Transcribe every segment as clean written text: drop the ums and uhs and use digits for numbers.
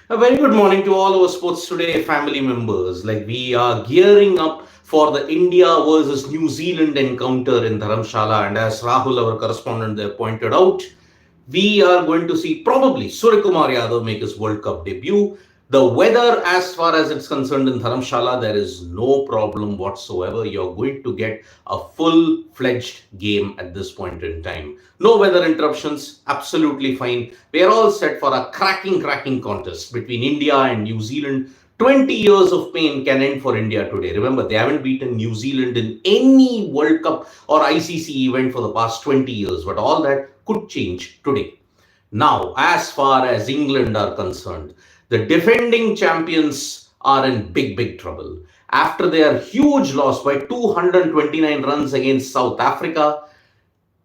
A very good morning to all our Sports Today family members. Like we are gearing up for the India versus New Zealand encounter in Dharamshala, and as Rahul, our correspondent there, pointed out, we are going to see probably Suryakumar Yadav make his World Cup debut. The weather, as far as it's concerned in Dharamshala, there is no problem whatsoever. You're going to get a full fledged game at this point in time. No weather interruptions, absolutely fine. We are all set for a cracking contest between India and New Zealand. 20 years of pain can end for India today. Remember, they haven't beaten New Zealand in any World Cup or ICC event for the past 20 years, but all that could change today. Now, as far as England are concerned, the defending champions are in big trouble. After their huge loss by 229 runs against South Africa,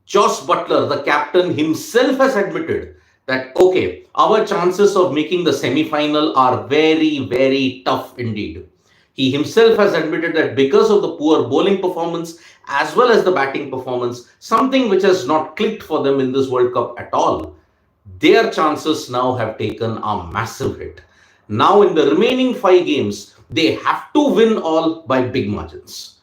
Josh Butler, the captain himself, has admitted that, okay, our chances of making the semi-final are very tough indeed. He himself has admitted that because of the poor bowling performance as well as the batting performance, something which has not clicked for them in this World Cup at all, their chances now have taken a massive hit. Now, in the remaining 5 games, they have to win all by big margins.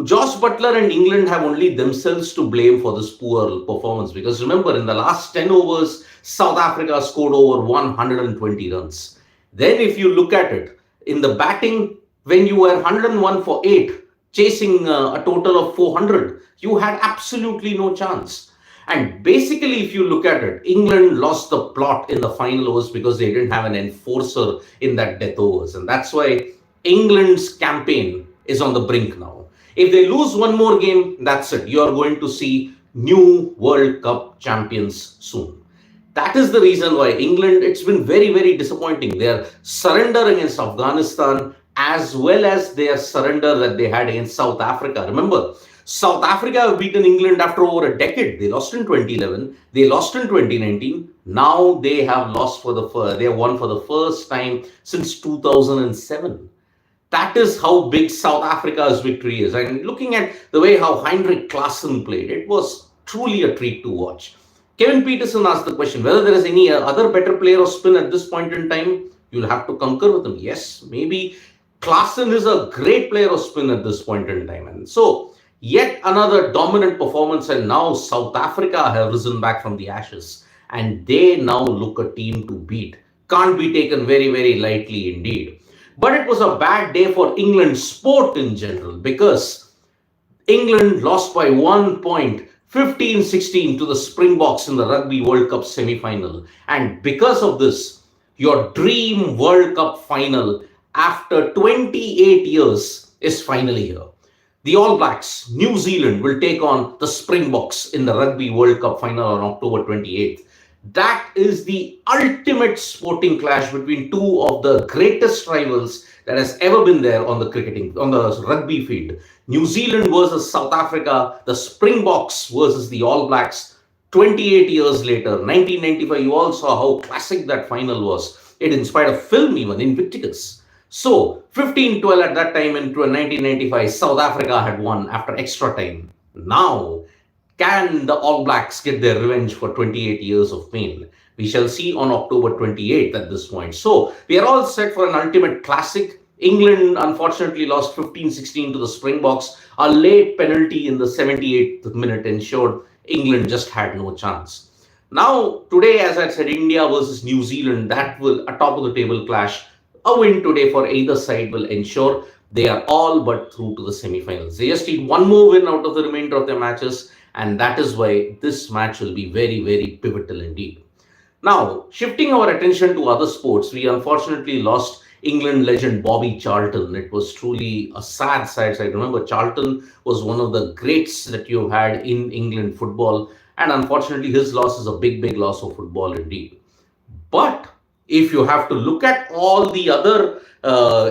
Josh Butler and England have only themselves to blame for this poor performance because remember, in the last 10 overs, South Africa scored over 120 runs. Then, if you look at it, in the batting, when you were 101 for 8, chasing a total of 400, you had absolutely no chance. And basically, if you look at it, England lost the plot in the final overs because they didn't have an enforcer in that death overs. And that's why England's campaign is on the brink now. If they lose one more game, that's it. You are going to see new World Cup champions soon. That is the reason why England, it's been very disappointing. Their surrender against Afghanistan as well as their surrender that they had against South Africa. Remember, South Africa have beaten England after over a decade. They lost in 2011. They lost in 2019. Now they have they have won for the first time since 2007. That is how big South Africa's victory is. And looking at the way how Heinrich Klaassen played, it was truly a treat to watch. Kevin Peterson asked the question whether there is any other better player of spin at this point in time. You'll have to concur with him. Yes, maybe Klaassen is a great player of spin at this point in time. And so, yet another dominant performance, and now South Africa have risen back from the ashes. And they now look a team to beat. Can't be taken very lightly indeed. But it was a bad day for England sport in general because England lost by 1 point, 15-16 to the Springboks in the Rugby World Cup semi-final. And because of this, your dream World Cup final after 28 years is finally here. The All Blacks, New Zealand, will take on the Springboks in the Rugby World Cup final on October 28th. That is the ultimate sporting clash between two of the greatest rivals that has ever been there on the rugby field. New Zealand versus South Africa, the Springboks versus the All Blacks. 28 years later, 1995, you all saw how classic that final was. It inspired a film even, Invictus. So, 15-12 at that time in 1995, South Africa had won after extra time. Now, can the All Blacks get their revenge for 28 years of pain? We shall see on October 28th at this point. So, we are all set for an ultimate classic. England unfortunately lost 15-16 to the Springboks. A late penalty in the 78th minute ensured England just had no chance. Now, today, as I said, India versus New Zealand, that will a top of the table clash. A win today for either side will ensure they are all but through to the semi-finals. They just need one more win out of the remainder of their matches, and that is why this match will be very pivotal indeed. Now, shifting our attention to other sports, we unfortunately lost England legend Bobby Charlton. It was truly a sad sight. Remember, Charlton was one of the greats that you had in England football, and unfortunately his loss is a big loss of football indeed. But if you have to look at all the other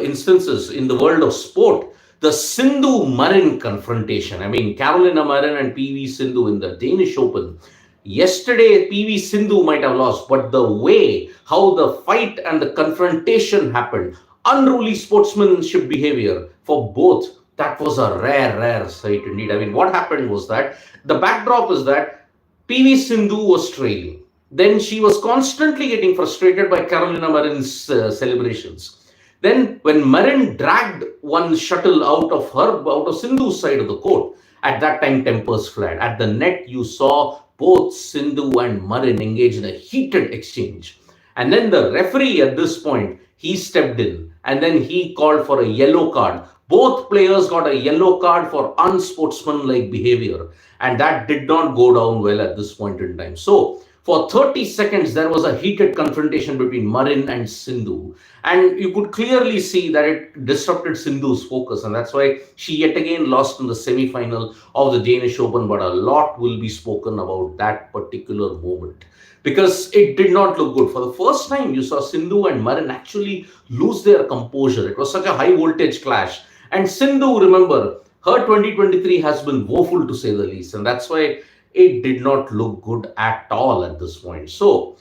instances in the world of sport, the Sindhu-Marin confrontation. I mean, Carolina Marin and PV Sindhu in the Danish Open. Yesterday, PV Sindhu might have lost, but the way how the fight and the confrontation happened, unruly sportsmanship behavior for both, that was a rare sight indeed. I mean, what happened was that the backdrop is that PV Sindhu was trailing. Then she was constantly getting frustrated by Carolina Marin's celebrations. Then, when Marin dragged one shuttle out of Sindhu's side of the court, at that time tempers flared. At the net, you saw both Sindhu and Marin engage in a heated exchange. And then the referee at this point, he stepped in and then he called for a yellow card. Both players got a yellow card for unsportsmanlike behavior, and that did not go down well at this point in time. So, for 30 seconds, there was a heated confrontation between Marin and Sindhu. And you could clearly see that it disrupted Sindhu's focus. And that's why she yet again lost in the semi final of the Danish Open. But a lot will be spoken about that particular moment because it did not look good. For the first time, you saw Sindhu and Marin actually lose their composure. It was such a high voltage clash. And Sindhu, remember, her 2023 has been woeful to say the least. And that's why it did not look good at all at this point. So,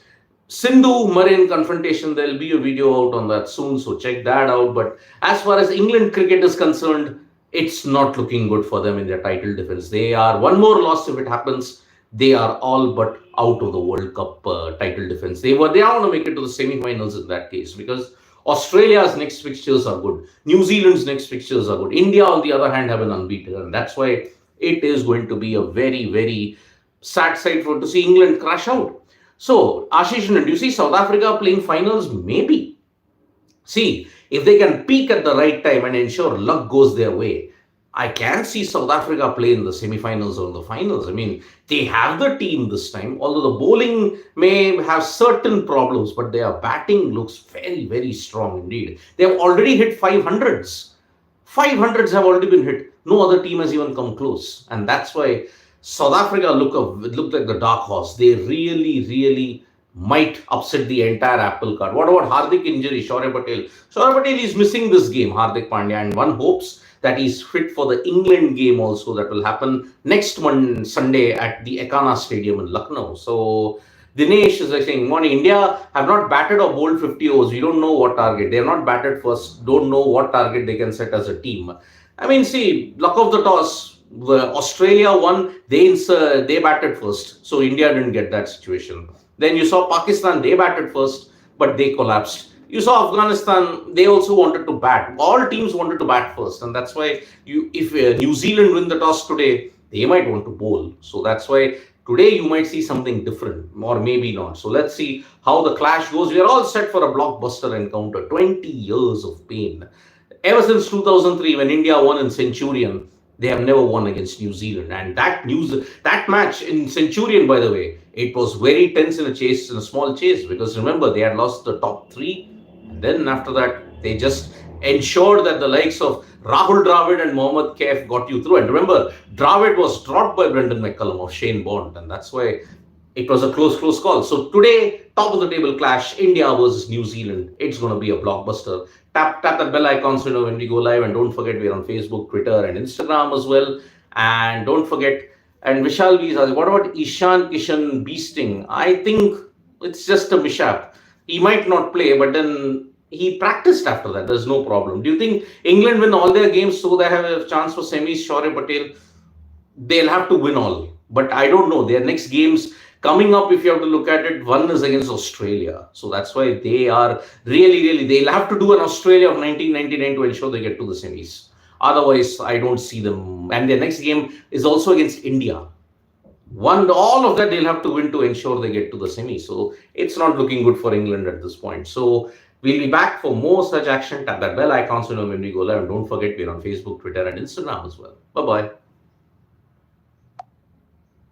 Sindhu Marin confrontation, there'll be a video out on that soon, so check that out. But as far as England cricket is concerned, it's not looking good for them in their title defense. They are one more loss if it happens. They are all but out of the World Cup title defense. They are going to make it to the semi-finals in that case because Australia's next fixtures are good. New Zealand's next fixtures are good. India, on the other hand, have been unbeaten, and that's why it is going to be a very, very sad sight for to see England crash out. So, Ashish, do you see South Africa playing finals? Maybe. See, if they can peak at the right time and ensure luck goes their way, I can see South Africa play in the semi-finals or the finals. I mean, they have the team this time, although the bowling may have certain problems, but their batting looks very, very strong indeed. They have already hit 500s. 500s have already been hit. No other team has even come close. And that's why South Africa looked like the dark horse. They really, really might upset the entire apple cart. What about Hardik injury, Shaurya Patel? Shaurya Patel is missing this game, Hardik Pandya, and one hopes that he's fit for the England game also that will happen next Sunday at the Ekana Stadium in Lucknow. So, Dinesh is saying, morning, India have not batted or bowled 50 overs. We don't know what target. They have not batted first, don't know what target they can set as a team. I mean, see, luck of the toss. Australia won, they batted first. So India didn't get that situation. Then you saw Pakistan, they batted first, but they collapsed. You saw Afghanistan, they also wanted to bat. All teams wanted to bat first. And that's why if New Zealand win the toss today, they might want to bowl. So that's why today you might see something different or maybe not. So let's see how the clash goes. We are all set for a blockbuster encounter. 20 years of pain. Ever since 2003 when India won in Centurion, they have never won against New Zealand. And that match in Centurion, by the way, it was very tense in a small chase, because remember, they had lost the top three. And then after that, they just ensured that the likes of Rahul Dravid and Mohammad Kaif got you through. And remember, Dravid was dropped by Brendan McCullum of Shane Bond. And that's why it was a close call. So today, top of the table clash, India versus New Zealand. It's going to be a blockbuster. Tap that bell icon so you know when we go live. And don't forget, we're on Facebook, Twitter, and Instagram as well. And don't forget, and Vishal B says, what about Ishan Kishan beasting? I think it's just a mishap. He might not play, but then he practiced after that. There's no problem. Do you think England win all their games so they have a chance for semis? Shaurya Patel, they'll have to win all. But I don't know. Their next games coming up, if you have to look at it, one is against Australia. So that's why they are really, they'll have to do an Australia of 1999 to ensure they get to the semis. Otherwise, I don't see them. And their next game is also against India. All of that they'll have to win to ensure they get to the semis. So it's not looking good for England at this point. So we'll be back for more such action. Tap that bell icon so you know when we go live. And don't forget, we're on Facebook, Twitter, and Instagram as well. Bye-bye.